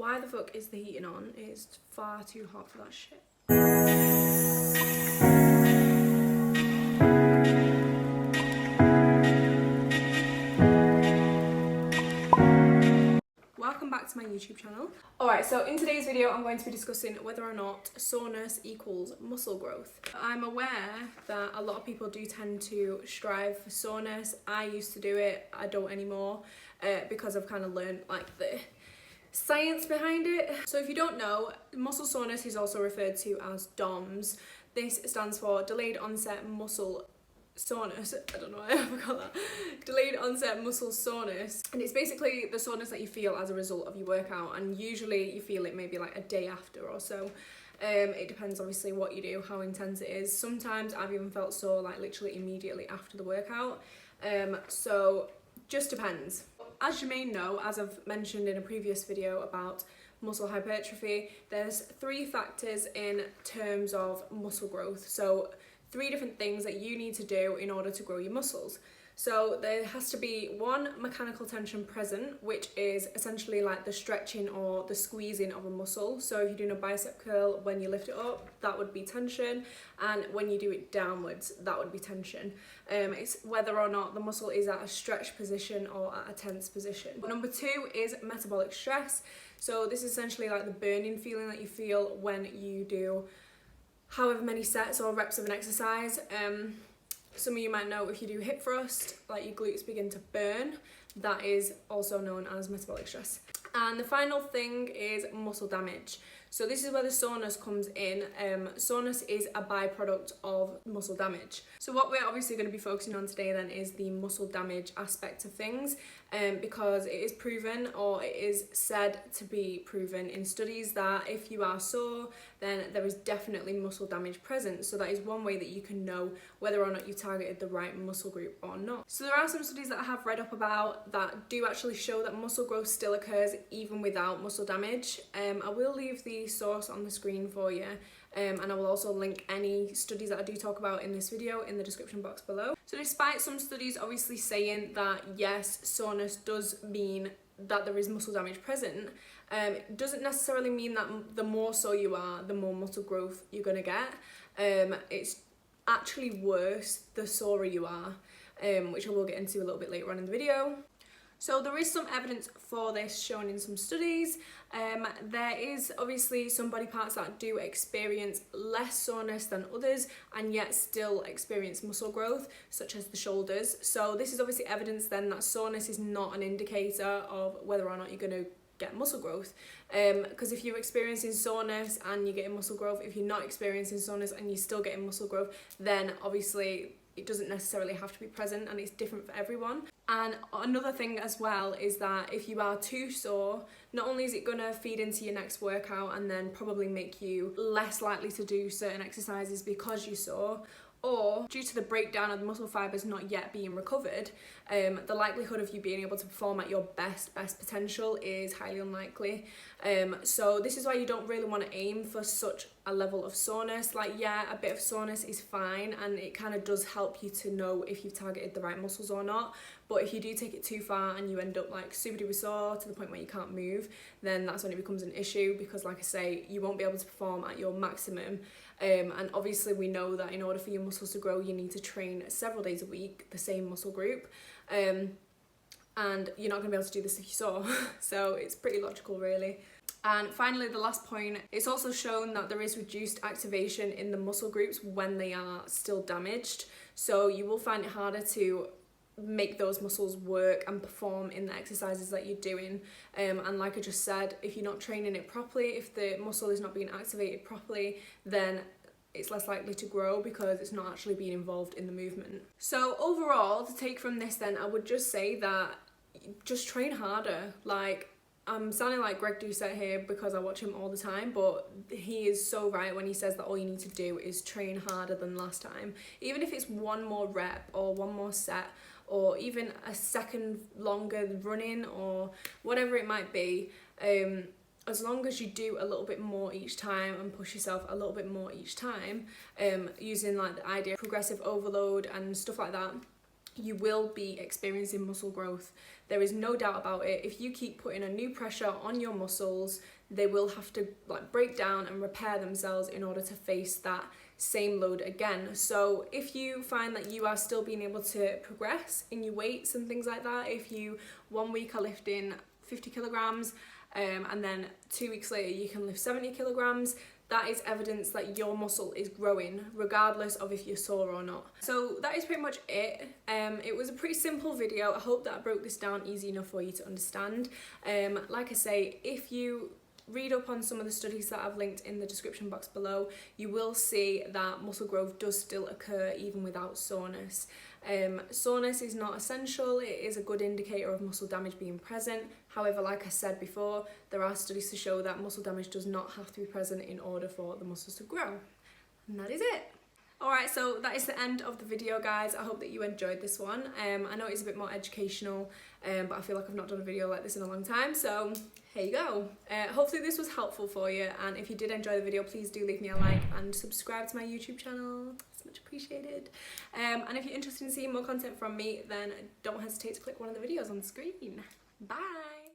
Why the fuck is the heating on? It's far too hot for that shit. Welcome back to my YouTube channel. Alright, so in today's video I'm going to be discussing whether or not soreness equals muscle growth. I'm aware that a lot of people do tend to strive for soreness. I used to do it, I don't anymore, because I've kind of learned like the science behind it. So if you don't know, muscle soreness is also referred to as DOMS. This stands for delayed onset muscle soreness. I don't know why I forgot that. Delayed onset muscle soreness, and it's basically the soreness that you feel as a result of your workout, and usually you feel it maybe like a day after or so. It depends obviously what you do, how intense it is. Sometimes I've even felt sore like literally immediately after the workout. So just depends. As you may know, as I've mentioned in a previous video about muscle hypertrophy, there's 3 factors in terms of muscle growth. So 3 different things that you need to do in order to grow your muscles. So there has to be 1 mechanical tension present, which is essentially like the stretching or the squeezing of a muscle. So if you're doing a bicep curl, when you lift it up, that would be tension, and when you do it downwards, that would be tension. It's whether or not the muscle is at a stretched position or at a tense position. Number 2 is metabolic stress. So this is essentially like the burning feeling that you feel when you do however many sets or reps of an exercise. Some of you might know if you do hip thrust, like your glutes begin to burn. That is also known as metabolic stress. And the final thing is muscle damage. So this is where the soreness comes in. Soreness is a byproduct of muscle damage. So what we're obviously going to be focusing on today then is the muscle damage aspect of things, because it is proven, or it is said to be proven in studies, that if you are sore, then there is definitely muscle damage present. So that is one way that you can know whether or not you targeted the right muscle group or not. So there are some studies that I have read up about that do actually show that muscle growth still occurs even without muscle damage. I will leave the source on the screen for you, and I will also link any studies that I do talk about in this video in the description box below. So despite some studies obviously saying that yes, soreness does mean that there is muscle damage present, it doesn't necessarily mean that the more sore you are, the more muscle growth you're going to get. It's actually worse the sorer you are, which I will get into a little bit later on in the video. So there is some evidence for this shown in some studies. There is obviously some body parts that do experience less soreness than others and yet still experience muscle growth, such as the shoulders. So this is obviously evidence then that soreness is not an indicator of whether or not you're going to get muscle growth, because if you're experiencing soreness and you're getting muscle growth, if you're not experiencing soreness and you're still getting muscle growth, then obviously it doesn't necessarily have to be present, and it's different for everyone. And another thing as well is that if you are too sore, not only is it going to feed into your next workout and then probably make you less likely to do certain exercises because you're sore, or due to the breakdown of the muscle fibers not yet being recovered, the likelihood of you being able to perform at your best potential is highly unlikely. So this is why you don't really want to aim for such a level of soreness. Like, yeah, a bit of soreness is fine, and it kind of does help you to know if you've targeted the right muscles or not. But if you do take it too far and you end up like super duper sore to the point where you can't move, then that's when it becomes an issue, because like I say, you won't be able to perform at your maximum. And obviously we know that in order for your muscles to grow, you need to train several days a week, the same muscle group. And you're not going to be able to do this if you're sore. So it's pretty logical, really. And finally, the last point, it's also shown that there is reduced activation in the muscle groups when they are still damaged. So you will find it harder to make those muscles work and perform in the exercises that you're doing. And like I just said, if you're not training it properly, if the muscle is not being activated properly, then it's less likely to grow because it's not actually being involved in the movement. So overall, to take from this then, I would just say that just train harder. Like, I'm sounding like Greg Doucette here because I watch him all the time, but he is so right when he says that all you need to do is train harder than last time. Even if it's 1 more rep or 1 more set, or even a second longer running, or whatever it might be, as long as you do a little bit more each time and push yourself a little bit more each time, using like the idea of progressive overload and stuff like that, you will be experiencing muscle growth. There is no doubt about it. If you keep putting a new pressure on your muscles, they will have to like break down and repair themselves in order to face that same load again. So if you find that you are still being able to progress in your weights and things like that, if you 1 week are lifting 50 kilograms and then 2 weeks later you can lift 70 kilograms, that is evidence that your muscle is growing regardless of if you're sore or not. So that is pretty much it. It was a pretty simple video. I hope that I broke this down easy enough for you to understand. Like I say, if you read up on some of the studies that I've linked in the description box below, you will see that muscle growth does still occur even without soreness. Soreness is not essential. It is a good indicator of muscle damage being present. However, like I said before, there are studies to show that muscle damage does not have to be present in order for the muscles to grow. And that is it. Alright, so that is the end of the video, guys. I hope that you enjoyed this one. I know it's a bit more educational, but I feel like I've not done a video like this in a long time, so here you go. Hopefully this was helpful for you, and if you did enjoy the video, please do leave me a like and subscribe to my YouTube channel. It's much appreciated. And if you're interested in seeing more content from me, then don't hesitate to click one of the videos on the screen. Bye!